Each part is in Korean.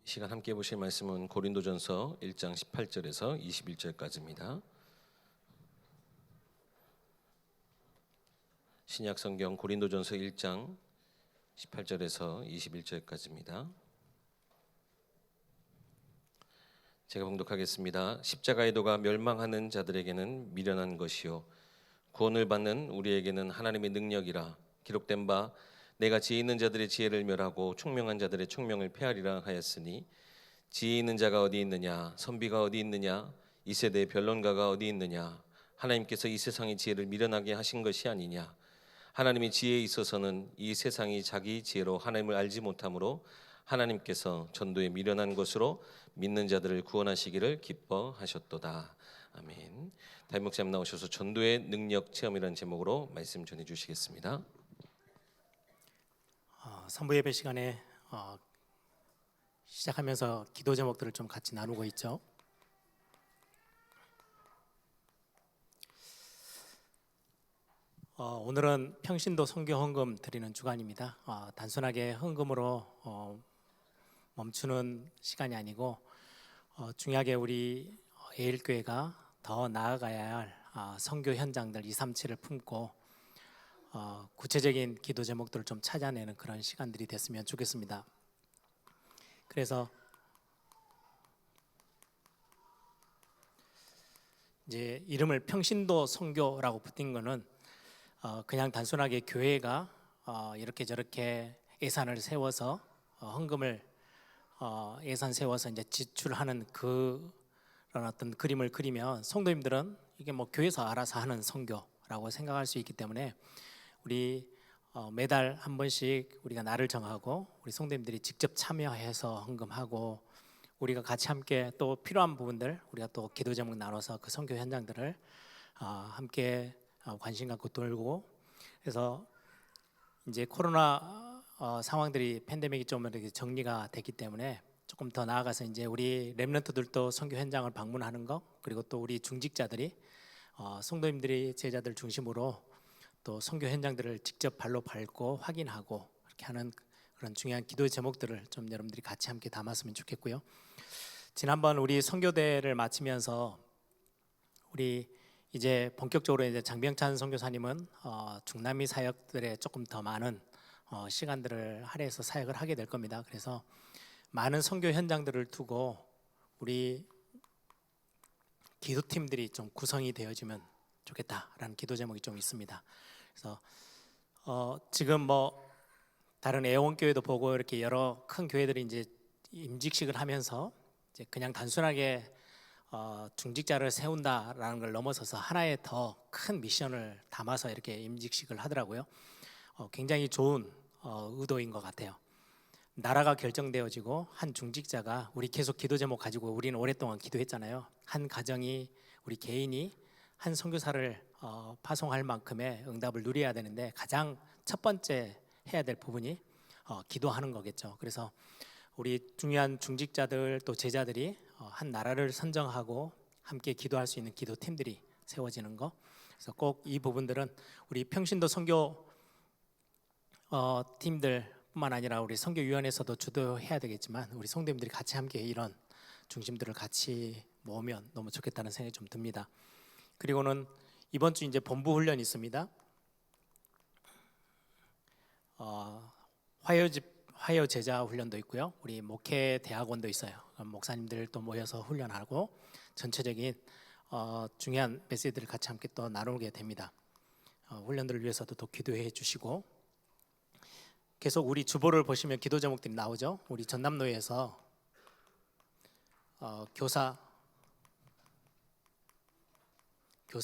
이 시간 함께 보실 말씀은 고린도전서 1장 18절에서 21절까지입니다. 신약 성경 고린도전서 1장 18절에서 21절까지입니다. 제가 봉독하겠습니다. 십자가의 도가 멸망하는 자들에게는 미련한 것이요 구원을 받는 우리에게는 하나님의 능력이라. 기록된 바 내가 지혜 있는 자들의 지혜를 멸하고 총명한 자들의 총명을 폐하리라 하였으니 지혜 있는 자가 어디 있느냐, 선비가 어디 있느냐, 이 세대의 변론가가 어디 있느냐. 하나님께서 이 세상의 지혜를 미련하게 하신 것이 아니냐. 하나님의 지혜에 있어서는 이 세상이 자기 지혜로 하나님을 알지 못하므로 하나님께서 전도에 미련한 것으로 믿는 자들을 구원하시기를 기뻐하셨도다. 아멘. 담임 목사님 나오셔서 전도의 능력 체험이라는 제목으로 말씀 전해 주시겠습니다. 선부 예배 시간에 시작하면서 기도 제목들을 좀 같이 나누고 있죠. 오늘은 평신도 선교 헌금 드리는 주간입니다. 단순하게 헌금으로 멈추는 시간이 아니고 중요하게 우리 에일교회가 더 나아가야 할 선교 현장들 237을 품고 구체적인 기도 제목들을 좀 찾아내는 그런 시간들이 됐으면 좋겠습니다. 그래서 이제 이름을 평신도 선교라고 붙인 거는 그냥 단순하게 교회가 이렇게 저렇게 예산을 세워서 헌금을 예산 세워서 이제 지출하는 그런 어떤 그림을 그리면 성도님들은 이게 뭐 교회에서 알아서 하는 선교라고 생각할 수 있기 때문에 우리 매달 한 번씩 우리가 날을 정하고 우리 성도님들이 직접 참여해서 헌금하고 우리가 같이 함께 또 필요한 부분들 우리가 또 기도 제목 나눠서 그 선교 현장들을 함께 관심 갖고 돌고. 그래서 이제 코로나 상황들이 팬데믹이 좀 이렇게 정리가 됐기 때문에 조금 더 나아가서 이제 우리 렘넌트들도 선교 현장을 방문하는 거, 그리고 또 우리 중직자들이 성도님들이 제자들 중심으로 또 선교 현장들을 직접 발로 밟고 확인하고 이렇게 하는 그런 중요한 기도의 제목들을 좀 여러분들이 같이 함께 담았으면 좋겠고요. 지난번 우리 선교대를 마치면서 우리 이제 본격적으로 이제 장병찬 선교사님은 중남미 사역들에 조금 더 많은 시간들을 할애해서 사역을 하게 될 겁니다. 그래서 많은 선교 현장들을 두고 우리 기도팀들이 좀 구성이 되어지면 좋겠다라는 기도 제목이 좀 있습니다. 그래서 지금 뭐 다른 애원교회도 보고 이렇게 여러 큰 교회들이 이제 임직식을 하면서 이제 그냥 단순하게 중직자를 세운다라는 걸 넘어서서 하나의 더 큰 미션을 담아서 이렇게 임직식을 하더라고요. 굉장히 좋은 의도인 것 같아요. 나라가 결정되어지고 한 중직자가, 우리 계속 기도 제목 가지고 우리는 오랫동안 기도했잖아요. 한 가정이, 우리 개인이 한 선교사를 파송할 만큼의 응답을 누려야 되는데 가장 첫 번째 해야 될 부분이 기도하는 거겠죠. 그래서 우리 중요한 중직자들 또 제자들이 한 나라를 선정하고 함께 기도할 수 있는 기도팀들이 세워지는 거. 그래서 꼭 이 부분들은 우리 평신도 선교 팀들뿐만 아니라 우리 선교위원회에서도 주도해야 되겠지만 우리 성도님들이 같이 함께 이런 중심들을 같이 모으면 너무 좋겠다는 생각이 좀 듭니다. 그리고는 이번 주 이제 본부 훈련이 있습니다. 화요 제자 훈련도 있고요. 우리 목회 대학원도 있어요. 목사님들 또 모여서 훈련하고 전체적인 중요한 메시지들을 같이 함께 또 나누게 됩니다. 훈련들을 위해서도 또 기도해 주시고, 계속 우리 주보를 보시면 기도 제목들이 나오죠. 우리 전남노예에서 교사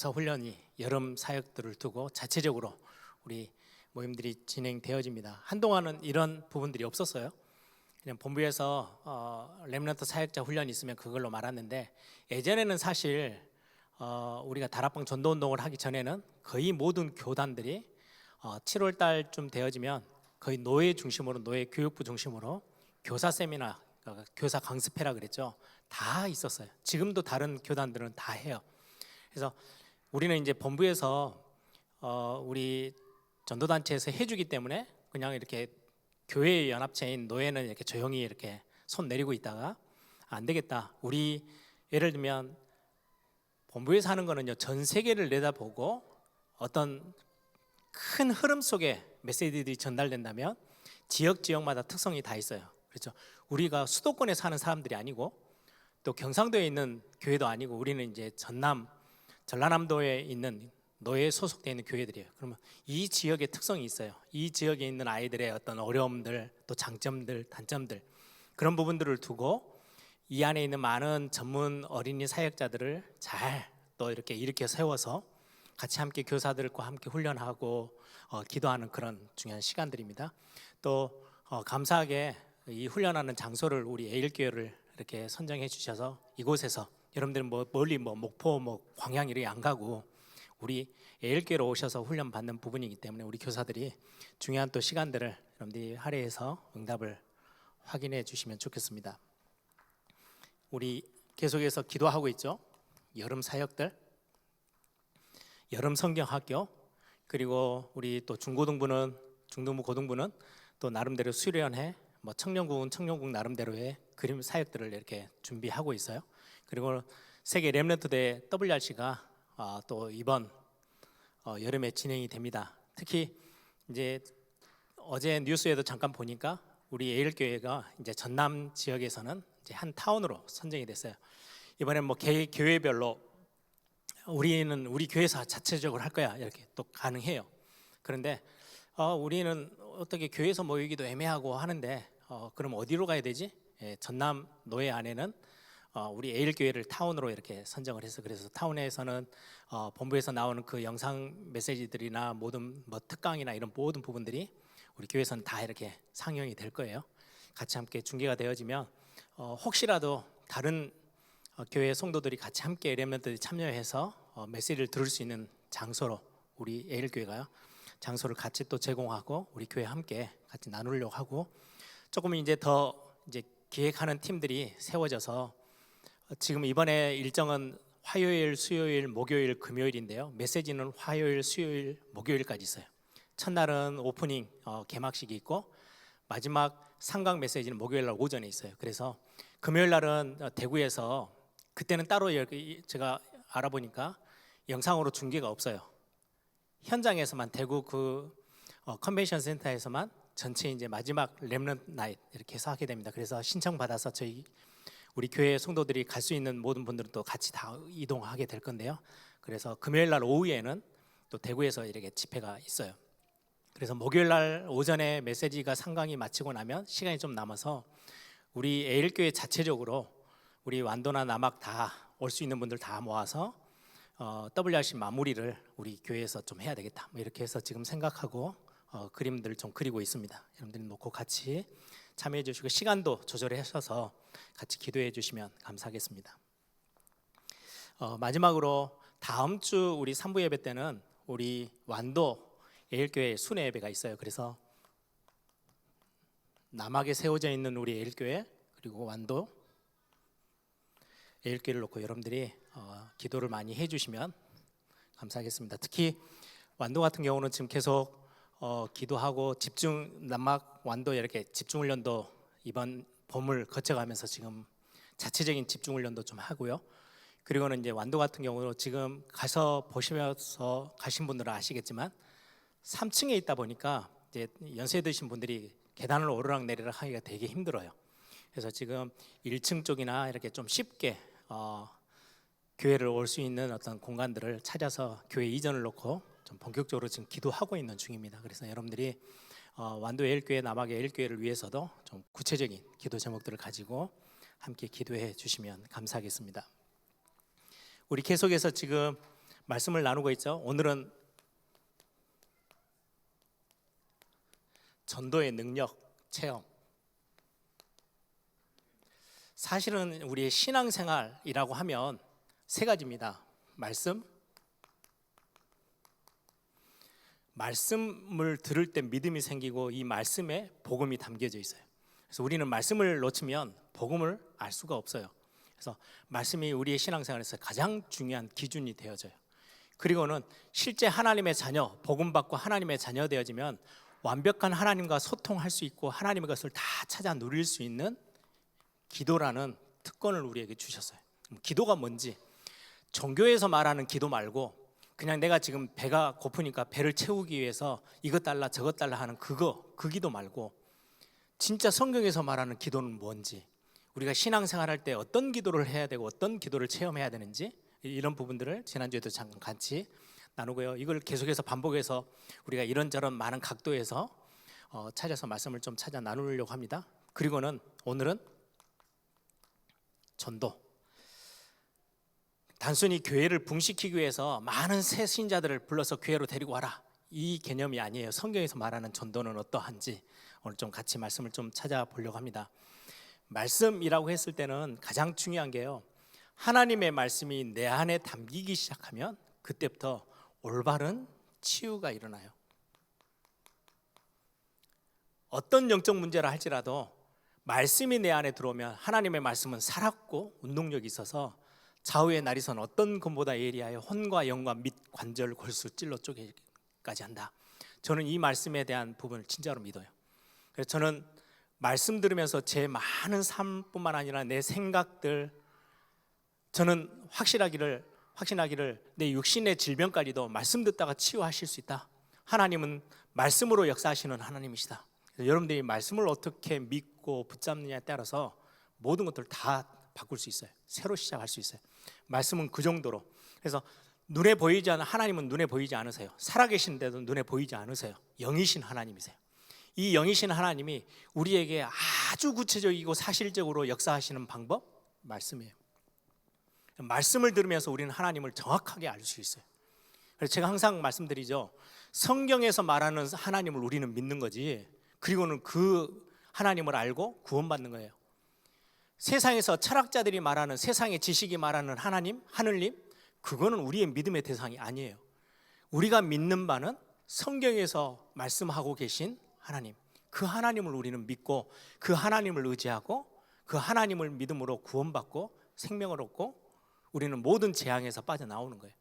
훈련이 여름 사역들을 두고 자체적으로 우리 모임들이 진행되어집니다. 한동안은 이런 부분들이 없었어요. 그냥 본부에서 렘넌트 사역자 훈련이 있으면 그걸로 말았는데, 예전에는 사실 우리가 다락방 전도운동을 하기 전에는 거의 모든 교단들이 7월 달쯤 되어지면 거의 노예 중심으로, 노예 교육부 중심으로 교사 세미나, 그러니까 교사 강습회라 그랬죠. 다 있었어요. 지금도 다른 교단들은 다 해요. 그래서 우리는 이제 본부에서 우리 전도단체에서 해주기 때문에 그냥 이렇게 교회의 연합체인 노예는 이렇게 조용히 이렇게 손 내리고 있다가 안 되겠다. 우리 예를 들면 본부에서 하는 거는요, 전 세계를 내다보고 어떤 큰 흐름 속에 메시지들이 전달된다면 지역마다 특성이 다 있어요. 그렇죠? 우리가 수도권에 사는 사람들이 아니고 또 경상도에 있는 교회도 아니고 우리는 이제 전라남도에 있는 노예에 소속되어 있는 교회들이에요. 그러면 이 지역의 특성이 있어요. 이 지역에 있는 아이들의 어떤 어려움들, 또 장점들, 단점들, 그런 부분들을 두고 이 안에 있는 많은 전문 어린이 사역자들을 잘 또 이렇게 일으켜 세워서 같이 함께 교사들과 함께 훈련하고 기도하는 그런 중요한 시간들입니다. 또 감사하게 이 훈련하는 장소를 우리 에일교회를 이렇게 선정해 주셔서 이곳에서 여러분들은 뭐 멀리 뭐 목포 뭐 광양 이렇게 안 가고 우리 에일교회로 오셔서 훈련 받는 부분이기 때문에 우리 교사들이 중요한 또 시간들을 여러분들이 할애해서 응답을 확인해 주시면 좋겠습니다. 우리 계속해서 기도하고 있죠. 여름 사역들, 여름 성경학교, 그리고 우리 또 중고등부는 중등부 고등부는 또 나름대로 수련회, 뭐 청년국 나름대로의 그림 사역들을 이렇게 준비하고 있어요. 그리고 세계 렘넌트 대회 WRC가 또 이번 여름에 진행이 됩니다. 특히 이제 어제 뉴스에도 잠깐 보니까 우리 에일교회가 이제 전남 지역에서는 이제 한 타운으로 선정이 됐어요. 이번엔 뭐 교회별로 우리는 우리 교회에서 자체적으로 할 거야 이렇게 또 가능해요. 그런데 우리는 어떻게 교회에서 모이기도 애매하고 하는데 그럼 어디로 가야 되지? 전남 노예 안에는 우리 에일교회를 타운으로 이렇게 선정을 해서 그래서 타운에서는 본부에서 나오는 그 영상 메시지들이나 모든 뭐 특강이나 이런 모든 부분들이 우리 교회에서는 다 이렇게 상영이 될 거예요. 같이 함께 중계가 되어지면 혹시라도 다른 교회 성도들이 같이 함께 렘넌트들이 참여해서 메시지를 들을 수 있는 장소로 우리 에일교회가요 장소를 같이 또 제공하고 우리 교회 함께 같이 나누려고 하고 조금 이제 더 이제 기획하는 팀들이 세워져서 지금 이번에 일정은 화요일, 수요일, 목요일, 금요일인데요. 메시지는 화요일, 수요일, 목요일까지 있어요. 첫날은 오프닝 개막식이 있고 마지막 상강 메시지는 목요일 날 오전에 있어요. 그래서 금요일 날은 대구에서 그때는 따로 제가 알아보니까 영상으로 중계가 없어요. 현장에서만 대구 그 컨벤션 센터에서만 전체 이제 마지막 렘넌트 나잇 이렇게 해서 하게 됩니다. 그래서 신청 받아서 우리 교회 성도들이 갈 수 있는 모든 분들은 또 같이 다 이동하게 될 건데요. 그래서 금요일 날 오후에는 또 대구에서 이렇게 집회가 있어요. 그래서 목요일 날 오전에 메시지가 상강이 마치고 나면 시간이 좀 남아서 우리 에일교회 자체적으로 우리 완도나 남학 다 올 수 있는 분들 다 모아서 WRC 마무리를 우리 교회에서 좀 해야 되겠다 뭐 이렇게 해서 지금 생각하고 그림들을 좀 그리고 있습니다. 여러분들이 놓고 같이 참여해 주시고 시간도 조절해 주셔서 같이 기도해 주시면 감사하겠습니다. 마지막으로 다음 주 우리 3부 예배 때는 우리 완도 에일교회 순회 예배가 있어요. 그래서 남학에 세워져 있는 우리 에일교회 그리고 완도 에일교회를 놓고 여러분들이 기도를 많이 해주시면 감사하겠습니다. 특히 완도 같은 경우는 지금 계속 기도하고 남학 완도 이렇게 집중훈련도 이번 봄을 거쳐가면서 지금 자체적인 집중훈련도 좀 하고요. 그리고는 이제 완도 같은 경우는 지금 가서 보시면서 가신 분들은 아시겠지만 3층에 있다 보니까 이제 연세 드신 분들이 계단을 오르락 내리락 하기가 되게 힘들어요. 그래서 지금 1층 쪽이나 이렇게 좀 쉽게 교회를 올 수 있는 어떤 공간들을 찾아서 교회 이전을 놓고 좀 본격적으로 지금 기도하고 있는 중입니다. 그래서 여러분들이 완도 에일교회, 남학 에일교회를 위해서도 좀 구체적인 기도 제목들을 가지고 함께 기도해 주시면 감사하겠습니다. 우리 계속해서 지금 말씀을 나누고 있죠. 오늘은 전도의 능력 체험. 사실은 우리의 신앙생활이라고 하면 세 가지입니다. 말씀을 들을 때 믿음이 생기고 이 말씀에 복음이 담겨져 있어요. 그래서 우리는 말씀을 놓치면 복음을 알 수가 없어요. 그래서 말씀이 우리의 신앙생활에서 가장 중요한 기준이 되어져요. 그리고는 실제 하나님의 자녀, 복음 받고 하나님의 자녀 되어지면 완벽한 하나님과 소통할 수 있고 하나님의 것을 다 찾아 누릴 수 있는 기도라는 특권을 우리에게 주셨어요. 그럼 기도가 뭔지, 종교에서 말하는 기도 말고 그냥 내가 지금 배가 고프니까 배를 채우기 위해서 이것 달라 저것 달라 하는 그 기도 말고 진짜 성경에서 말하는 기도는 뭔지, 우리가 신앙생활할 때 어떤 기도를 해야 되고 어떤 기도를 체험해야 되는지, 이런 부분들을 지난주에도 잠깐 같이 나누고요. 이걸 계속해서 반복해서 우리가 이런저런 많은 각도에서 찾아서 말씀을 좀 찾아 나누려고 합니다. 그리고는 오늘은 전도, 단순히 교회를 붕시키기 위해서 많은 새 신자들을 불러서 교회로 데리고 와라, 이 개념이 아니에요. 성경에서 말하는 전도는 어떠한지 오늘 좀 같이 말씀을 좀 찾아보려고 합니다. 말씀이라고 했을 때는 가장 중요한 게요, 하나님의 말씀이 내 안에 담기기 시작하면 그때부터 올바른 치유가 일어나요. 어떤 영적 문제라 할지라도 말씀이 내 안에 들어오면 하나님의 말씀은 살았고 운동력이 있어서 좌우의 날이선 어떤 검보다 예리하여 혼과 영과 및 관절 골수 찔러 쪼개기까지 한다. 저는 이 말씀에 대한 부분을 진짜로 믿어요. 그래서 저는 말씀 들으면서 제 많은 삶뿐만 아니라 내 생각들, 저는 확신하기를 내 육신의 질병까지도 말씀 듣다가 치유하실 수 있다. 하나님은 말씀으로 역사하시는 하나님이시다. 그래서 여러분들이 말씀을 어떻게 믿고 붙잡느냐에 따라서 모든 것들을 다 바꿀 수 있어요. 새로 시작할 수 있어요. 말씀은 그 정도로. 그래서 눈에 보이지 않는 하나님은 눈에 보이지 않으세요. 살아계신데도 눈에 보이지 않으세요. 영이신 하나님이세요. 이 영이신 하나님이 우리에게 아주 구체적이고 사실적으로 역사하시는 방법, 말씀이에요. 말씀을 들으면서 우리는 하나님을 정확하게 알 수 있어요. 그래서 제가 항상 말씀드리죠, 성경에서 말하는 하나님을 우리는 믿는 거지, 그리고는 그 하나님을 알고 구원받는 거예요. 세상에서 철학자들이 말하는, 세상의 지식이 말하는 하나님, 하늘님, 그거는 우리의 믿음의 대상이 아니에요. 우리가 믿는 바는 성경에서 말씀하고 계신 하나님, 그 하나님을 우리는 믿고 그 하나님을 의지하고 그 하나님을 믿음으로 구원받고 생명을 얻고 우리는 모든 재앙에서 빠져나오는 거예요.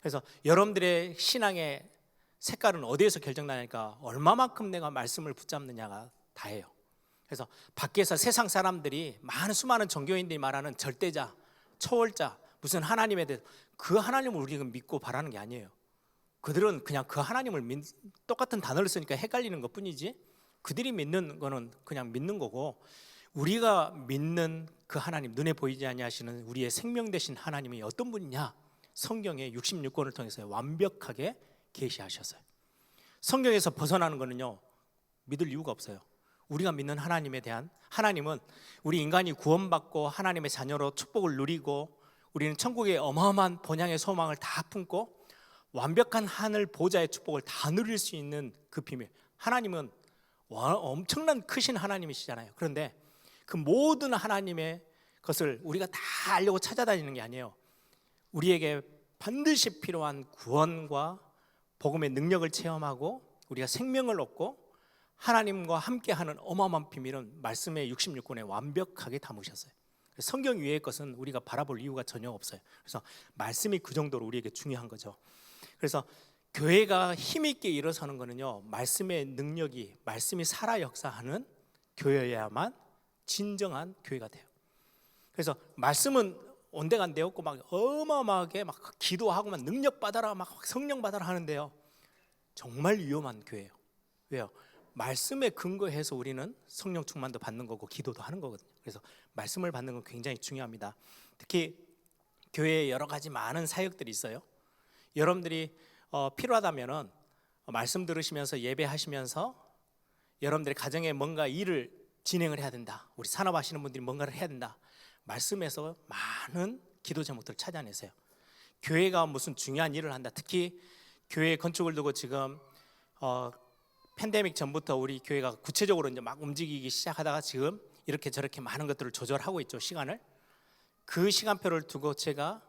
그래서 여러분들의 신앙의 색깔은 어디에서 결정나니까 얼마만큼 내가 말씀을 붙잡느냐가 다예요. 그래서 밖에서 세상 사람들이 수많은 종교인들이 말하는 절대자, 초월자, 무슨 하나님에 대해서 그 하나님을 우리가 믿고 바라는 게 아니에요. 그들은 그냥 그 하나님을 똑같은 단어를 쓰니까 헷갈리는 것뿐이지, 그들이 믿는 거는 그냥 믿는 거고, 우리가 믿는 그 하나님, 눈에 보이지 아니하시는 우리의 생명 되신 하나님이 어떤 분이냐, 성경의 66권을 통해서 완벽하게 계시하셨어요. 성경에서 벗어나는 거는요, 믿을 이유가 없어요. 우리가 믿는 하나님에 대한, 하나님은 우리 인간이 구원받고 하나님의 자녀로 축복을 누리고 우리는 천국의 어마어마한 본향의 소망을 다 품고 완벽한 하늘 보좌의 축복을 다 누릴 수 있는 그 비밀, 하나님은 엄청난 크신 하나님이시잖아요. 그런데 그 모든 하나님의 것을 우리가 다 알려고 찾아다니는 게 아니에요. 우리에게 반드시 필요한 구원과 복음의 능력을 체험하고 우리가 생명을 얻고 하나님과 함께하는 어마어마한 비밀은 말씀의 66권에 완벽하게 담으셨어요. 성경 위의 것은 우리가 바라볼 이유가 전혀 없어요. 그래서 말씀이 그 정도로 우리에게 중요한 거죠. 그래서 교회가 힘있게 일어서는 거는요, 말씀의 능력이, 말씀이 살아 역사하는 교회여야만 진정한 교회가 돼요. 그래서 말씀은 온데간데 없고 막 어마어마하게 막 기도하고 막 능력 받아라, 막 성령 받아라 하는데요, 정말 위험한 교회예요. 왜요? 말씀에 근거해서 우리는 성령 충만도 받는 거고 기도도 하는 거거든요. 그래서 말씀을 받는 건 굉장히 중요합니다. 특히 교회에 여러 가지 많은 사역들이 있어요. 여러분들이 필요하다면은 말씀 들으시면서 예배하시면서 여러분들의 가정에 뭔가 일을 진행을 해야 된다, 우리 산업하시는 분들이 뭔가를 해야 된다, 말씀에서 많은 기도 제목들을 찾아내세요. 교회가 무슨 중요한 일을 한다, 특히 교회 건축을 두고 지금 팬데믹 전부터 우리 교회가 구체적으로 이제 막 움직이기 시작하다가 지금 이렇게 저렇게 많은 것들을 조절하고 있죠. 시간을, 그 시간표를 두고 제가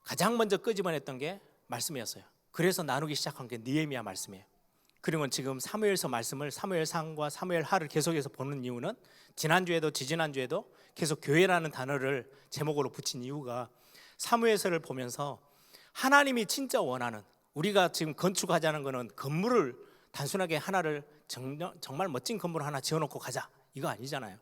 가장 먼저 끄집어냈던 게 말씀이었어요. 그래서 나누기 시작한 게 느헤미야 말씀이에요. 그리고 지금 사무엘서 말씀을 사무엘상과 사무엘하를 계속해서 보는 이유는 지난주에도 지지난주에도 계속 교회라는 단어를 제목으로 붙인 이유가 사무엘서를 보면서 하나님이 진짜 원하는, 우리가 지금 건축하자는 거는 건물을 단순하게 하나를 정말 멋진 건물을 하나 지어놓고 가자, 이거 아니잖아요.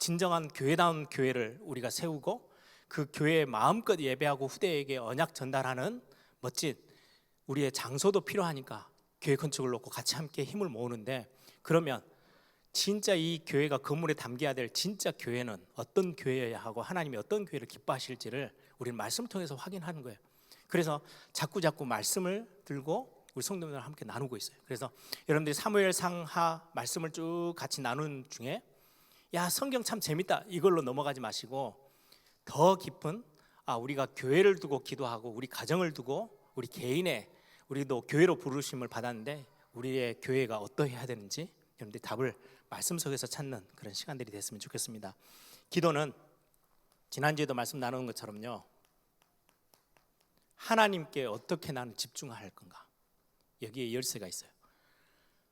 진정한 교회다운 교회를 우리가 세우고 그 교회에 마음껏 예배하고 후대에게 언약 전달하는 멋진 우리의 장소도 필요하니까 교회 건축을 놓고 같이 함께 힘을 모으는데, 그러면 진짜 이 교회가 건물에 담겨야 될 진짜 교회는 어떤 교회여야 하고 하나님이 어떤 교회를 기뻐하실지를 우리는 말씀을 통해서 확인하는 거예요. 그래서 자꾸 말씀을 들고 우리 성도님들과 함께 나누고 있어요. 그래서 여러분들이 사무엘상하 말씀을 쭉 같이 나누는 중에 야, 성경 참 재밌다 이걸로 넘어가지 마시고 더 깊은 우리가 교회를 두고 기도하고 우리 가정을 두고 우리 개인의 우리도 교회로 부르심을 받았는데 우리의 교회가 어떠해야 되는지 여러분들이 답을 말씀 속에서 찾는 그런 시간들이 됐으면 좋겠습니다. 기도는 지난주에도 말씀 나누는 것처럼요, 하나님께 어떻게 나는 집중할 건가, 여기에 열쇠가 있어요.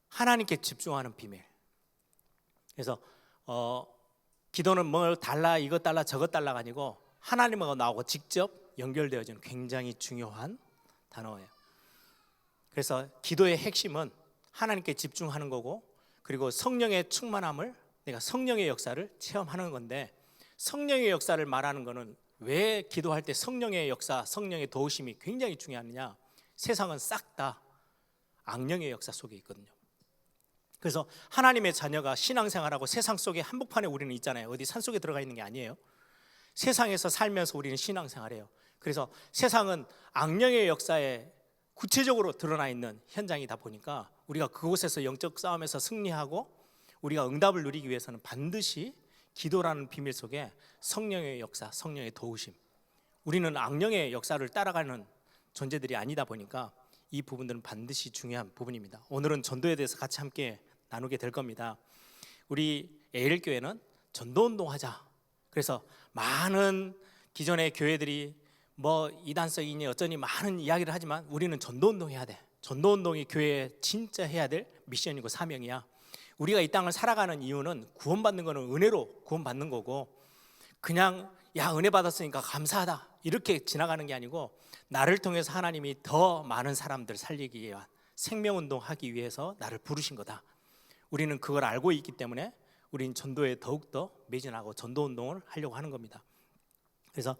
하나님께 집중하는 비밀. 그래서 기도는 뭘 달라 이것 달라 저것 달라가 아니고 하나님하고 나하고 직접 연결되어지는 굉장히 중요한 단어예요. 그래서 기도의 핵심은 하나님께 집중하는 거고, 그리고 성령의 충만함을, 내가 성령의 역사를 체험하는 건데, 성령의 역사를 말하는 거는 왜 기도할 때 성령의 역사, 성령의 도우심이 굉장히 중요하느냐, 세상은 싹 다 악령의 역사 속에 있거든요. 그래서 하나님의 자녀가 신앙생활하고 세상 속에 한복판에 우리는 있잖아요. 어디 산속에 들어가 있는 게 아니에요. 세상에서 살면서 우리는 신앙생활해요. 그래서 세상은 악령의 역사에 구체적으로 드러나 있는 현장이다 보니까 우리가 그곳에서 영적 싸움에서 승리하고 우리가 응답을 누리기 위해서는 반드시 기도라는 비밀 속에 성령의 역사, 성령의 도우심, 우리는 악령의 역사를 따라가는 존재들이 아니다 보니까 이 부분들은 반드시 중요한 부분입니다. 오늘은 전도에 대해서 같이 함께 나누게 될 겁니다. 우리 에일교회는 전도운동하자. 그래서 많은 기존의 교회들이 뭐 이단성이니 어쩌니 많은 이야기를 하지만 우리는 전도운동해야 돼. 전도운동이 교회에 진짜 해야 될 미션이고 사명이야. 우리가 이 땅을 살아가는 이유는 구원받는 거는 은혜로 구원받는 거고, 그냥 야 은혜 받았으니까 감사하다 이렇게 지나가는 게 아니고, 나를 통해서 하나님이 더 많은 사람들 살리기 위한 생명운동 하기 위해서 나를 부르신 거다. 우리는 그걸 알고 있기 때문에 우리는 전도에 더욱더 매진하고 전도운동을 하려고 하는 겁니다. 그래서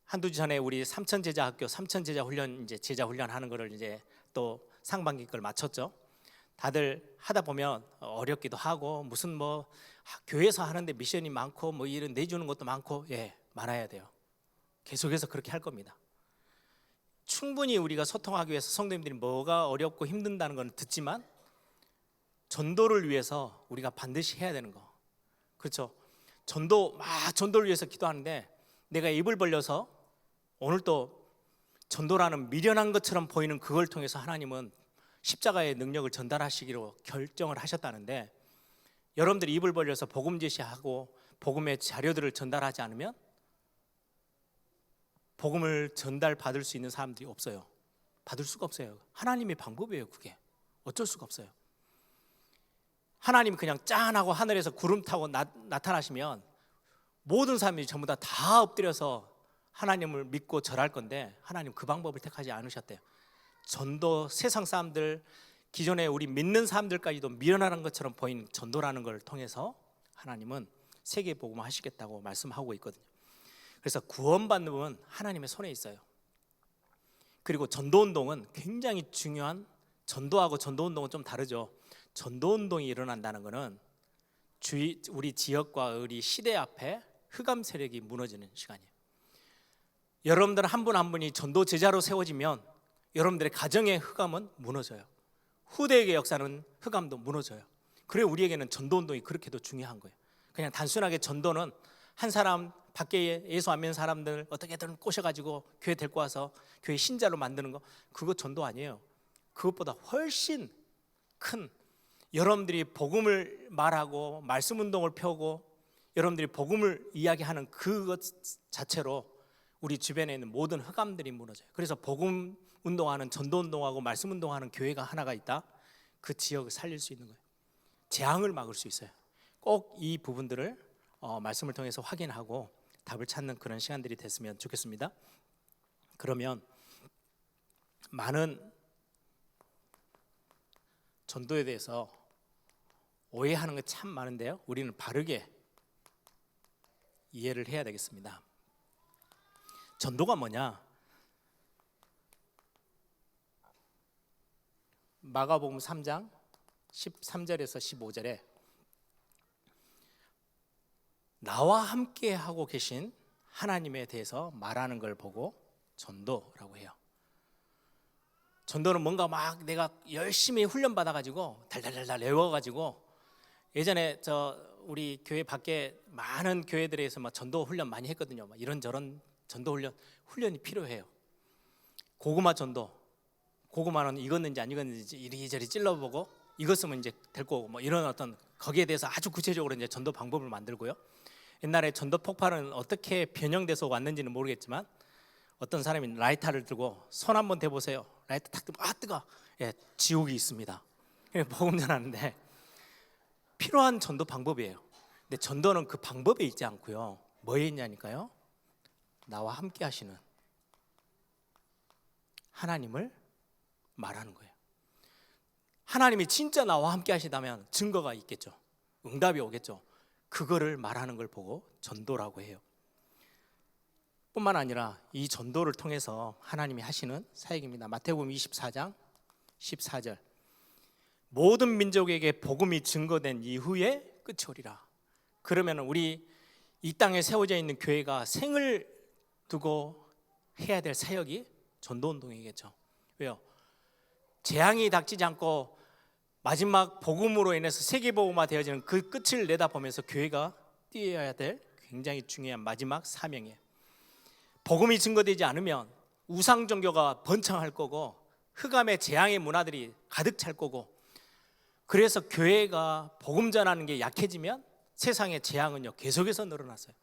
한두 주 전에 우리 삼천제자학교 삼천제자 훈련, 이제 제자 훈련하는 거를 이제 또 상반기 걸 마쳤죠. 다들 하다 보면 어렵기도 하고 무슨 뭐 교회에서 하는데 미션이 많고 뭐 일은 내주는 것도 많고, 많아야 돼요. 계속해서 그렇게 할 겁니다. 충분히 우리가 소통하기 위해서 성도님들이 뭐가 어렵고 힘든다는 건 듣지만 전도를 위해서 우리가 반드시 해야 되는 거, 그렇죠? 전도를 위해서 기도하는데 내가 입을 벌려서 오늘 또 전도라는 미련한 것처럼 보이는 그걸 통해서 하나님은 십자가의 능력을 전달하시기로 결정을 하셨다는데, 여러분들이 입을 벌려서 복음 제시하고 복음의 자료들을 전달하지 않으면 복음을 전달받을 수 있는 사람들이 없어요. 받을 수가 없어요. 하나님의 방법이에요. 그게 어쩔 수가 없어요. 하나님 그냥 짠하고 하늘에서 구름 타고 나타나시면 모든 사람들이 전부 다 엎드려서 하나님을 믿고 절할 건데, 하나님 그 방법을 택하지 않으셨대요. 전도, 세상 사람들, 기존에 우리 믿는 사람들까지도 미련한 것처럼 보인 전도라는 걸 통해서 하나님은 세계 복음을 하시겠다고 말씀하고 있거든요. 그래서 구원받는 분 하나님의 손에 있어요. 그리고 전도운동은 굉장히 중요한, 전도하고 전도운동은 좀 다르죠. 전도운동이 일어난다는 것은 우리 지역과 우리 시대 앞에 흑암 세력이 무너지는 시간이에요. 여러분들 한 분 한 분이 전도 제자로 세워지면 여러분들의 가정의 흑암은 무너져요. 후대의 역사는 흑암도 무너져요. 그래 우리에게는 전도운동이 그렇게도 중요한 거예요. 그냥 단순하게 전도는 한 사람 밖에 예수 안 믿는 사람들 어떻게든 꼬셔가지고 교회 데리고 와서 교회 신자로 만드는 거, 그거 전도 아니에요. 그것보다 훨씬 큰, 여러분들이 복음을 말하고 말씀 운동을 펴고 여러분들이 복음을 이야기하는 그것 자체로 우리 주변에 있는 모든 흑암들이 무너져요. 그래서 복음 운동하는, 전도 운동하고 말씀 운동하는 교회가 하나가 있다. 그 지역을 살릴 수 있는 거예요. 재앙을 막을 수 있어요. 꼭 이 부분들을 말씀을 통해서 확인하고 답을 찾는 그런 시간들이 됐으면 좋겠습니다. 그러면 많은 전도에 대해서 오해하는 거 참 많은데요. 우리는 바르게 이해를 해야 되겠습니다. 전도가 뭐냐? 마가복음 3장 13절에서 15절에 나와 함께 하고 계신 하나님에 대해서 말하는 걸 보고 전도라고 해요. 전도는 뭔가 막 내가 열심히 훈련 받아가지고 달달달달 외워가지고, 예전에 우리 교회 밖에 많은 교회들에서 막 전도 훈련 많이 했거든요. 막 이런저런 전도 훈련이 필요해요. 고구마 전도, 고구마는 익었는지 안 익었는지 이리저리 찔러보고 익었으면 이제 될 거고, 뭐 이런 어떤 거기에 대해서 아주 구체적으로 이제 전도 방법을 만들고요. 옛날에 전도 폭발은 어떻게 변형돼서 왔는지는 모르겠지만 어떤 사람이 라이터를 들고 손 한번 대보세요. 라이터 탁 들고 뜨거. 예, 지옥이 있습니다. 복음 전하는데 필요한 전도 방법이에요. 근데 전도는 그 방법에 있지 않고요. 뭐에 있냐니까요. 나와 함께 하시는 하나님을 말하는 거예요. 하나님이 진짜 나와 함께 하시다면 증거가 있겠죠. 응답이 오겠죠. 그거를 말하는 걸 보고 전도라고 해요. 뿐만 아니라 이 전도를 통해서 하나님이 하시는 사역입니다. 마태복음 24장 14절. 모든 민족에게 복음이 증거된 이후에 끝이 오리라. 그러면 우리 이 땅에 세워져 있는 교회가 생을 두고 해야 될 사역이 전도운동이겠죠. 왜요? 재앙이 닥치지 않고 마지막 복음으로 인해서 세계복음화 되어지는 그 끝을 내다보면서 교회가 뛰어야 될 굉장히 중요한 마지막 사명이에요. 복음이 증거되지 않으면 우상 종교가 번창할 거고 흑암의 재앙의 문화들이 가득 찰 거고, 그래서 교회가 복음 전하는 게 약해지면 세상의 재앙은요 계속해서 늘어났어요.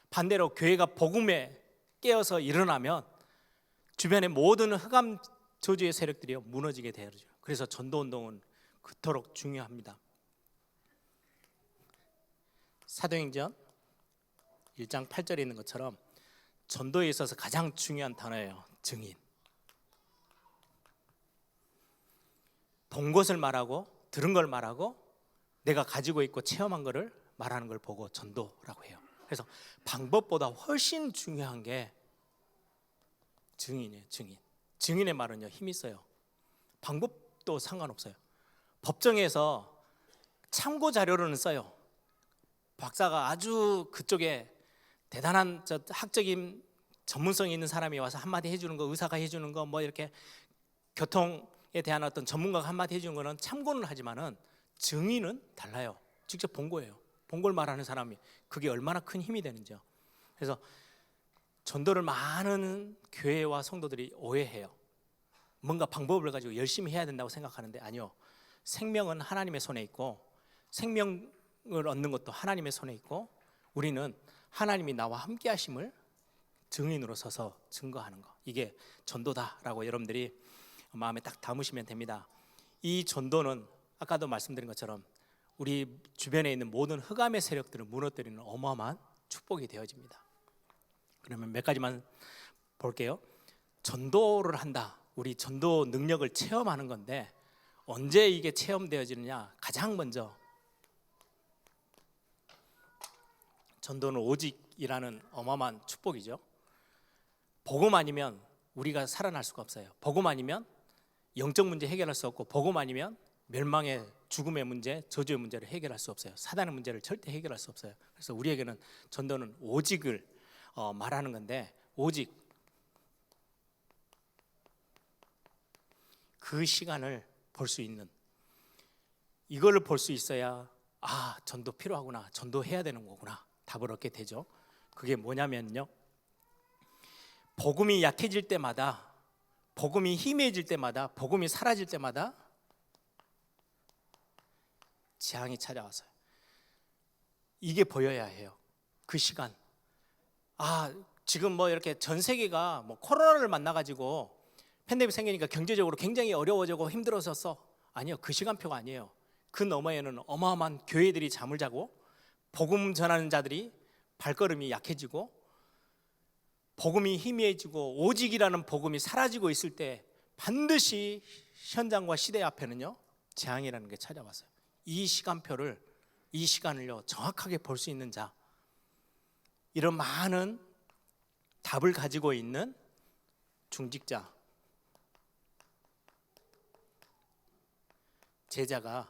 반대로 교회가 복음에 깨어서 일어나면 주변의 모든 흑암 저주의 세력들이 무너지게 되죠. 그래서 전도운동은 그토록 중요합니다. 사도행전 1장 8절에 있는 것처럼 전도에 있어서 가장 중요한 단어예요. 증인. 본 것을 말하고 들은 걸 말하고 내가 가지고 있고 체험한 것을 말하는 걸 보고 전도라고 해요. 그래서 방법보다 훨씬 중요한 게 증인이에요. 증인. 증인의 말은요 힘이 있어요. 방법도 상관없어요. 법정에서 참고 자료로는 써요. 박사가 아주 그쪽에 대단한 학적인 전문성이 있는 사람이 와서 한마디 해주는 거, 의사가 해주는 거, 뭐 이렇게 교통에 대한 어떤 전문가가 한마디 해주는 거는 참고는 하지만은 증인은 달라요. 직접 본 거예요. 본 걸 말하는 사람이 그게 얼마나 큰 힘이 되는지요. 그래서 전도를 많은 교회와 성도들이 오해해요. 뭔가 방법을 가지고 열심히 해야 된다고 생각하는데 아니요. 생명은 하나님의 손에 있고 생명을 얻는 것도 하나님의 손에 있고, 우리는 하나님이 나와 함께 하심을 증인으로 서서 증거하는 거, 이게 전도다라고 여러분들이 마음에 딱 담으시면 됩니다. 이 전도는 아까도 말씀드린 것처럼 우리 주변에 있는 모든 흑암의 세력들을 무너뜨리는 어마어마한 축복이 되어집니다. 그러면 몇 가지만 볼게요. 전도를 한다. 우리 전도 능력을 체험하는 건데 언제 이게 체험되어지느냐? 가장 먼저 전도는 오직이라는 어마어마한 축복이죠. 복음 아니면 우리가 살아날 수가 없어요. 복음 아니면 영적 문제 해결할 수 없고, 복음 아니면 멸망의 죽음의 문제, 저주의 문제를 해결할 수 없어요. 사단의 문제를 절대 해결할 수 없어요. 그래서 우리에게는 전도는 오직을 말하는 건데, 오직 그 시간을 볼 수 있는, 이거를 볼 수 있어야 전도 필요하구나, 전도해야 되는 거구나 답을 얻게 되죠. 그게 뭐냐면요, 복음이 약해질 때마다, 복음이 희미해질 때마다, 복음이 사라질 때마다 재앙이 찾아왔어요. 이게 보여야 해요. 그 시간. 지금 뭐 이렇게 전 세계가 뭐 코로나를 만나가지고 팬데믹 생기니까 경제적으로 굉장히 어려워지고 힘들어졌어. 아니요, 그 시간표가 아니에요. 그 너머에는 어마어마한 교회들이 잠을 자고 복음 전하는 자들이 발걸음이 약해지고 복음이 희미해지고 오직이라는 복음이 사라지고 있을 때 반드시 현장과 시대 앞에는요 재앙이라는 게 찾아왔어요. 이 시간표를, 이 시간을요 정확하게 볼 수 있는 자, 이런 많은 답을 가지고 있는 중직자, 제자가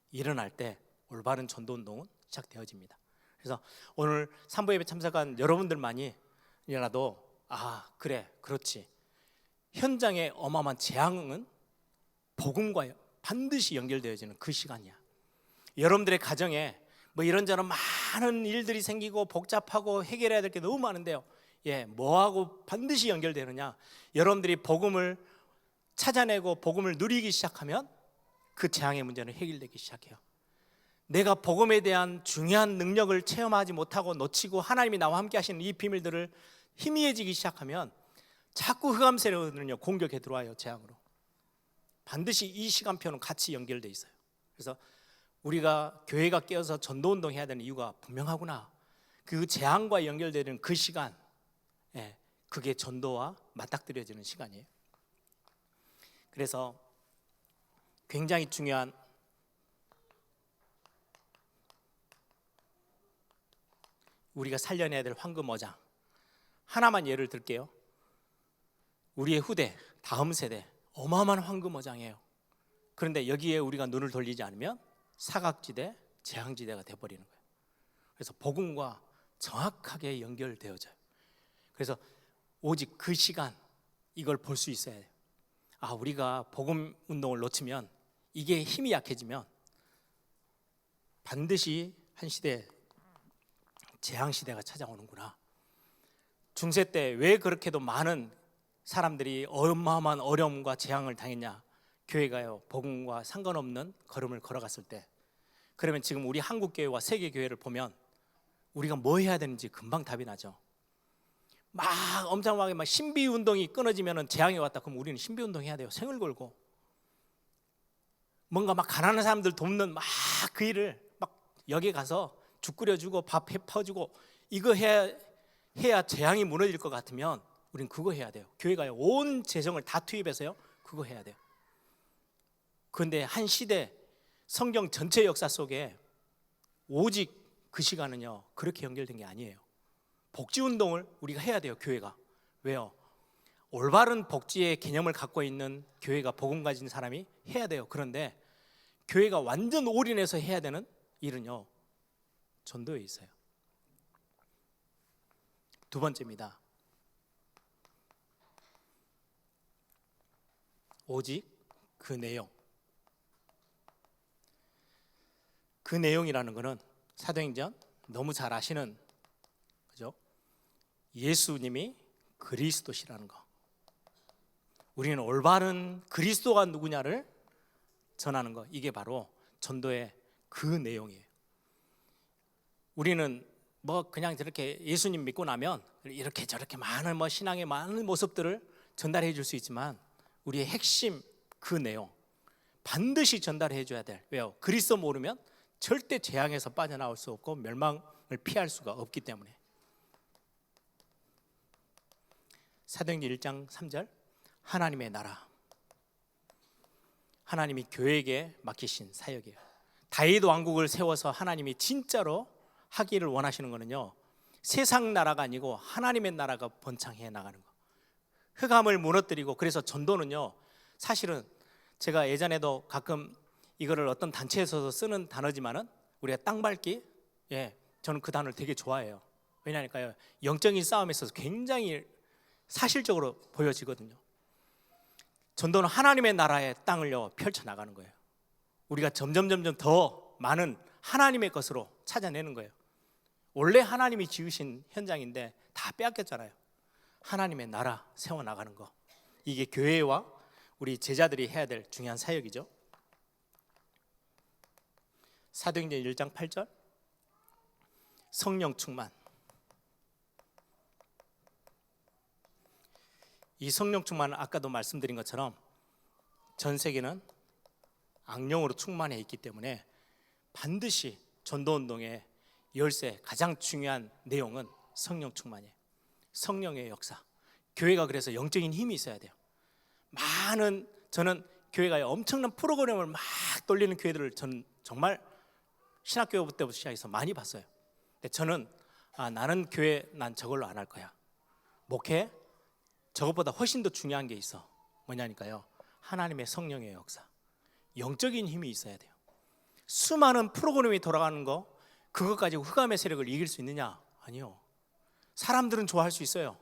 일어날 때 올바른 전도운동은 시작되어집니다. 그래서 오늘 산부 예배 참석한 여러분들만이라도 그래, 그렇지, 현장의 어마어마한 재앙은 복음과 반드시 연결되어지는 그 시간이야. 여러분들의 가정에 뭐 이런저런 많은 일들이 생기고 복잡하고 해결해야 될 게 너무 많은데요, 뭐하고 반드시 연결되느냐? 여러분들이 복음을 찾아내고 복음을 누리기 시작하면 그 재앙의 문제는 해결되기 시작해요. 내가 복음에 대한 중요한 능력을 체험하지 못하고 놓치고 하나님이 나와 함께 하시는 이 비밀들을 희미해지기 시작하면 자꾸 흑암 세력들은요 공격해 들어와요. 재앙으로. 반드시 이 시간표는 같이 연결돼 있어요. 그래서 우리가 교회가 깨어서 전도운동 해야 되는 이유가 분명하구나. 그 재앙과 연결되는 그 시간, 그게 전도와 맞닥뜨려지는 시간이에요. 그래서 굉장히 중요한 우리가 살려내야 될 황금어장 하나만 예를 들게요. 우리의 후대, 다음 세대 어마어마한 황금어장이에요. 그런데 여기에 우리가 눈을 돌리지 않으면 사각지대, 재앙지대가 돼버리는 거예요. 그래서 복음과 정확하게 연결되어져요. 그래서 오직 그 시간 이걸 볼 수 있어야 돼요. 우리가 복음 운동을 놓치면, 이게 힘이 약해지면 반드시 한 시대 재앙 시대가 찾아오는구나. 중세 때 왜 그렇게도 많은 사람들이 어마어마한 어려움과 재앙을 당했냐? 교회가요 복음과 상관없는 걸음을 걸어갔을 때. 그러면 지금 우리 한국 교회와 세계 교회를 보면 우리가 뭐 해야 되는지 금방 답이 나죠. 막 엄청나게 막 신비 운동이 끊어지면은 재앙이 왔다. 그럼 우리는 신비 운동 해야 돼요. 생을 걸고 뭔가 막 가난한 사람들 돕는 막 그 일을 막 여기 가서 죽 끓여주고 밥 퍼주고 이거 해야 재앙이 무너질 것 같으면 우린 그거 해야 돼요. 교회가요 온 재정을 다 투입해서요 그거 해야 돼요. 그런데 한 시대 성경 전체 역사 속에 오직 그 시간은요 그렇게 연결된 게 아니에요. 복지운동을 우리가 해야 돼요. 교회가. 왜요? 올바른 복지의 개념을 갖고 있는 교회가, 복음 가진 사람이 해야 돼요. 그런데 교회가 완전 올인해서 해야 되는 일은요 전도에 있어요. 두 번째입니다. 오직 그 내용. 그 내용이라는 것은 사도행전 너무 잘 아시는 거죠. 예수님이 그리스도시라는 거. 우리는 올바른 그리스도가 누구냐를 전하는 거. 이게 바로 전도의 그 내용이에요. 우리는 뭐 그냥 저렇게 예수님 믿고 나면 이렇게 저렇게 많은 신앙의 많은 모습들을 전달해 줄 수 있지만 우리의 핵심 그 내용 반드시 전달해 줘야 될. 왜요? 그리스도 모르면 절대 재앙에서 빠져나올 수 없고 멸망을 피할 수가 없기 때문에. 사도행전 1장 3절 하나님의 나라. 하나님이 교회에게 맡기신 사역이에요. 다윗 왕국을 세워서 하나님이 진짜로 하기를 원하시는 거는요 세상 나라가 아니고 하나님의 나라가 번창해 나가는 거. 흑암을 무너뜨리고. 그래서 전도는요 사실은 제가 예전에도 가끔 이거를 어떤 단체에서 쓰는 단어지만은 우리가 땅밟기, 저는 그 단어를 되게 좋아해요. 왜냐니까요 영적인 싸움에 있어서 굉장히 사실적으로 보여지거든요. 전도는 하나님의 나라의 땅을요 펼쳐나가는 거예요. 우리가 점점 더 많은 하나님의 것으로 찾아내는 거예요. 원래 하나님이 지으신 현장인데 다 빼앗겼잖아요. 하나님의 나라 세워나가는 거. 이게 교회와 우리 제자들이 해야 될 중요한 사역이죠. 사도행전 1장 8절 성령 충만. 이 성령 충만은 아까도 말씀드린 것처럼 전 세계는 악령으로 충만해 있기 때문에 반드시 전도운동의 열쇠, 가장 중요한 내용은 성령 충만이에요. 성령의 역사. 교회가 그래서 영적인 힘이 있어야 돼요. 저는 교회가 엄청난 프로그램을 막 돌리는 교회들을 저는 정말 신학교 때부터 시작해서 많이 봤어요. 근데 저는 나는 교회 난 저걸로 안 할 거야. 목회 저것보다 훨씬 더 중요한 게 있어. 뭐냐니까요. 하나님의 성령의 역사, 영적인 힘이 있어야 돼요. 수많은 프로그램이 돌아가는 거 그것 가지고 흑암의 세력을 이길 수 있느냐? 아니요. 사람들은 좋아할 수 있어요.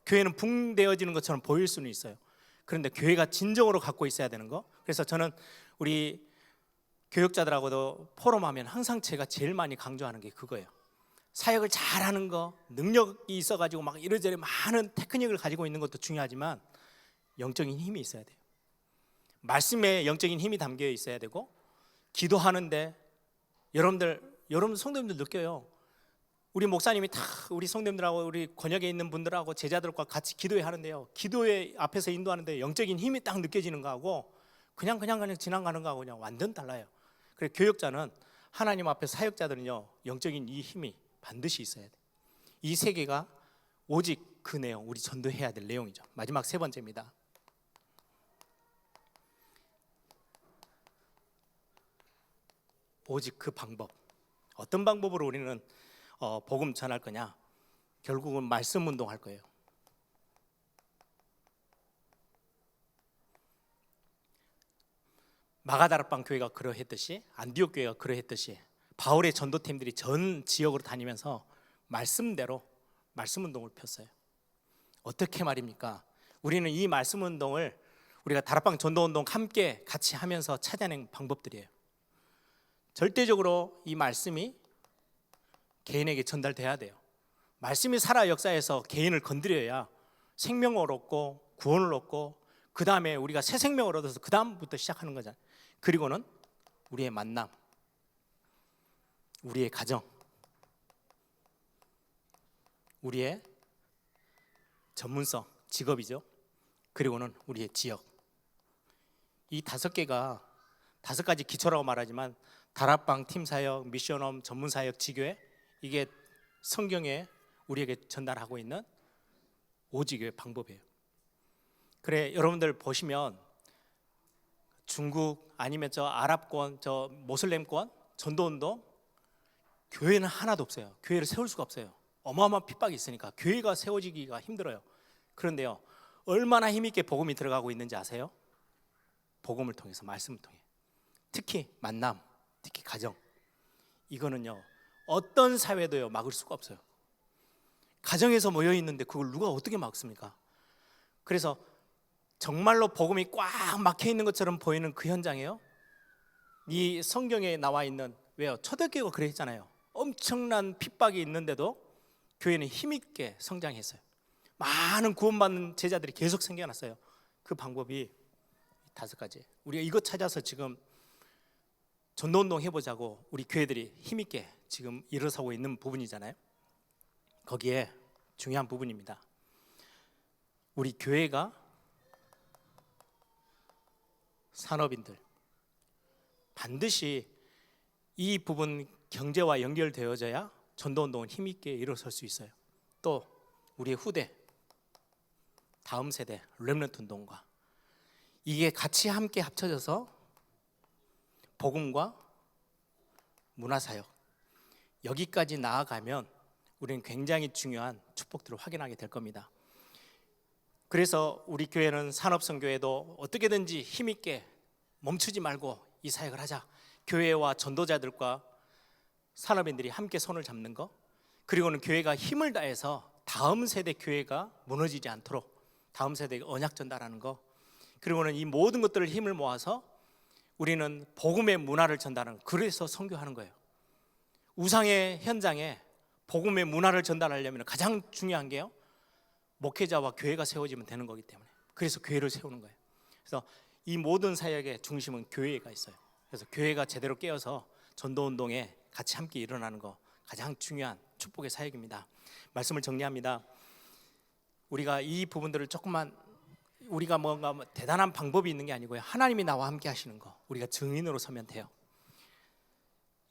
교회는 붕대어지는 것처럼 보일 수는 있어요. 그런데 교회가 진정으로 갖고 있어야 되는 거. 그래서 저는 우리 교육자들하고도 포럼하면 항상 제가 제일 많이 강조하는 게 그거예요. 사역을 잘하는 거, 능력이 있어가지고 막 이래저래 많은 테크닉을 가지고 있는 것도 중요하지만 영적인 힘이 있어야 돼요. 말씀에 영적인 힘이 담겨 있어야 되고, 기도하는데 여러분 성도님들 느껴요. 우리 목사님이 다 우리 성도님들하고 우리 권역에 있는 분들하고 제자들과 같이 기도회 하는데요, 기도회 앞에서 인도하는데 영적인 힘이 딱 느껴지는 거하고 그냥 지나가는 거하고 그냥 완전 달라요. 그래서 교역자는 하나님 앞에 사역자들은요, 영적인 이 힘이 반드시 있어야 돼요. 이 세 개가 오직 그 내용, 우리 전도해야 될 내용이죠. 마지막 세 번째입니다. 오직 그 방법. 어떤 방법으로 우리는 복음 전할 거냐? 결국은 말씀 운동할 거예요. 마가다락방 교회가 그러했듯이, 안디옥 교회가 그러했듯이 바울의 전도팀들이 전 지역으로 다니면서 말씀대로 말씀 운동을 폈어요. 어떻게 말입니까? 우리는 이 말씀 운동을 우리가 다락방 전도 운동 함께 같이 하면서 찾아낸 방법들이에요. 절대적으로 이 말씀이 개인에게 전달돼야 돼요. 말씀이 살아 역사에서 개인을 건드려야 생명을 얻고 구원을 얻고, 그 다음에 우리가 새 생명을 얻어서 그 다음부터 시작하는 거잖아요. 그리고는 우리의 만남, 우리의 가정, 우리의 전문성, 직업이죠. 그리고는 우리의 지역. 이 다섯 가지 기초라고 말하지만 다락방, 팀사역, 미션홈, 전문사역, 지교회, 이게 성경에 우리에게 전달하고 있는 오직의 방법이에요. 그래, 여러분들 보시면 중국 아니면 저 아랍권, 저 모슬렘권 전도운동, 교회는 하나도 없어요. 교회를 세울 수가 없어요. 어마어마한 핍박이 있으니까 교회가 세워지기가 힘들어요. 그런데요, 얼마나 힘있게 복음이 들어가고 있는지 아세요? 복음을 통해서, 말씀을 통해. 특히 만남, 특히 가정, 이거는요 어떤 사회도요 막을 수가 없어요. 가정에서 모여 있는데 그걸 누가 어떻게 막습니까? 그래서 정말로 복음이 꽉 막혀 있는 것처럼 보이는 그 현장이에요. 이 성경에 나와 있는, 왜요? 초대교회가 그랬잖아요. 엄청난 핍박이 있는데도 교회는 힘있게 성장했어요. 많은 구원받는 제자들이 계속 생겨났어요. 그 방법이 다섯 가지. 우리가 이거 찾아서 지금 전도운동 해보자고 우리 교회들이 힘있게 지금 일어서고 있는 부분이잖아요. 거기에 중요한 부분입니다. 우리 교회가 산업인들 반드시 이 부분 경제와 연결되어져야 전도운동은 힘있게 일어설 수 있어요. 또 우리의 후대, 다음 세대 렘넌트 운동과 이게 같이 함께 합쳐져서 복음과 문화사역, 여기까지 나아가면 우리는 굉장히 중요한 축복들을 확인하게 될 겁니다. 그래서 우리 교회는 산업선교회도 어떻게든지 힘있게 멈추지 말고 이 사역을 하자. 교회와 전도자들과 산업인들이 함께 손을 잡는 거, 그리고는 교회가 힘을 다해서 다음 세대 교회가 무너지지 않도록 다음 세대에 언약 전달하는 거, 그리고는 이 모든 것들을 힘을 모아서 우리는 복음의 문화를 전달하는, 그래서 선교하는 거예요. 우상의 현장에 복음의 문화를 전달하려면 가장 중요한 게요, 목회자와 교회가 세워지면 되는 거기 때문에, 그래서 교회를 세우는 거예요. 그래서 이 모든 사역의 중심은 교회가 있어요. 그래서 교회가 제대로 깨어서 전도운동에 같이 함께 일어나는 거 가장 중요한 축복의 사역입니다. 말씀을 정리합니다. 우리가 이 부분들을 조금만, 우리가 뭔가 대단한 방법이 있는 게 아니고요, 하나님이 나와 함께 하시는 거, 우리가 증인으로 서면 돼요.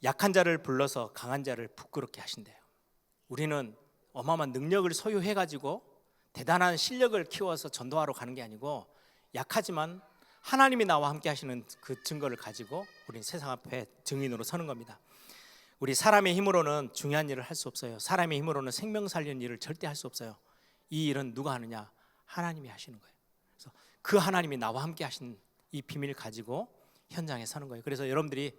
약한 자를 불러서 강한 자를 부끄럽게 하신대요. 우리는 어마어마한 능력을 소유해가지고 대단한 실력을 키워서 전도하러 가는 게 아니고, 약하지만 하나님이 나와 함께 하시는 그 증거를 가지고 우리는 세상 앞에 증인으로 서는 겁니다. 우리 사람의 힘으로는 중요한 일을 할 수 없어요. 사람의 힘으로는 생명 살리는 일을 절대 할 수 없어요. 이 일은 누가 하느냐? 하나님이 하시는 거예요. 그래서 그 하나님이 나와 함께 하신 이 비밀을 가지고 현장에 서는 거예요. 그래서 여러분들이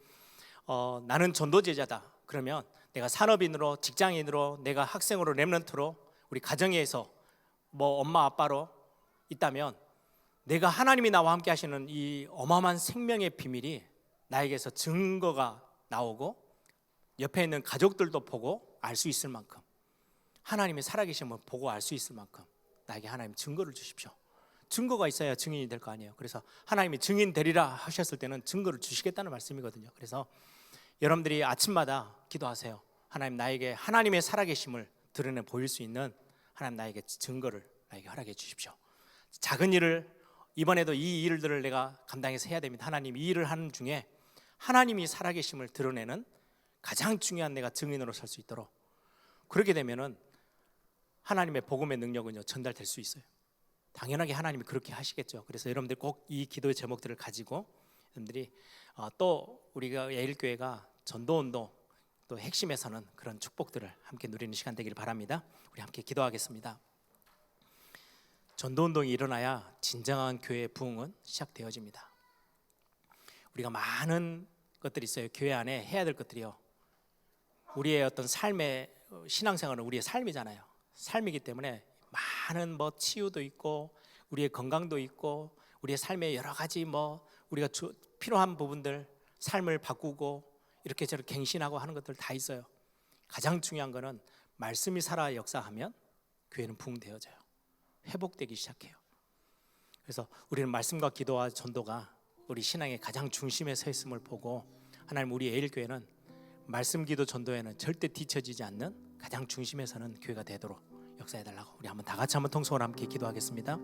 나는 전도제자다 그러면 내가 산업인으로, 직장인으로, 내가 학생으로, 렘넌트로, 우리 가정에서 뭐 엄마 아빠로 있다면 내가 하나님이 나와 함께 하시는 이 어마어마한 생명의 비밀이 나에게서 증거가 나오고 옆에 있는 가족들도 보고 알 수 있을 만큼, 하나님이 살아계심을 보고 알 수 있을 만큼 나에게 하나님 증거를 주십시오. 증거가 있어야 증인이 될 거 아니에요. 그래서 하나님이 증인 되리라 하셨을 때는 증거를 주시겠다는 말씀이거든요. 그래서 여러분들이 아침마다 기도하세요. 하나님, 나에게 하나님의 살아계심을 드러내 보일 수 있는 하나님 나에게 증거를 나에게 허락해 주십시오. 작은 일을, 이번에도 이 일들을 내가 감당해서 해야 됩니다. 하나님, 이 일을 하는 중에 하나님이 살아계심을 드러내는 가장 중요한 내가 증인으로 설 수 있도록, 그렇게 되면은 하나님의 복음의 능력은요 전달될 수 있어요. 당연하게 하나님이 그렇게 하시겠죠. 그래서 여러분들 꼭 이 기도의 제목들을 가지고 여러분들이 또 우리가 예일교회가 전도운동 또 핵심에서는 그런 축복들을 함께 누리는 시간 되기를 바랍니다. 우리 함께 기도하겠습니다. 전도운동이 일어나야 진정한 교회의 부흥은 시작되어집니다. 우리가 많은 것들이 있어요. 교회 안에 해야 될 것들이요, 우리의 어떤 삶의 신앙생활은 우리의 삶이잖아요. 삶이기 때문에 많은 뭐 치유도 있고 우리의 건강도 있고 우리의 삶의 여러 가지 뭐 우리가 필요한 부분들, 삶을 바꾸고 이렇게 저렇게 갱신하고 하는 것들 다 있어요. 가장 중요한 거는 말씀이 살아 역사하면 교회는 부흥되어져요. 회복되기 시작해요. 그래서 우리는 말씀과 기도와 전도가 우리 신앙의 가장 중심에 서 있음을 보고, 하나님, 우리 예일교회는 말씀, 기도, 전도에는 절대 뒤처지지 않는 가장 중심에 서는 교회가 되도록 역사해달라고, 우리 한번 다 같이 한번 통성으로 함께 기도하겠습니다.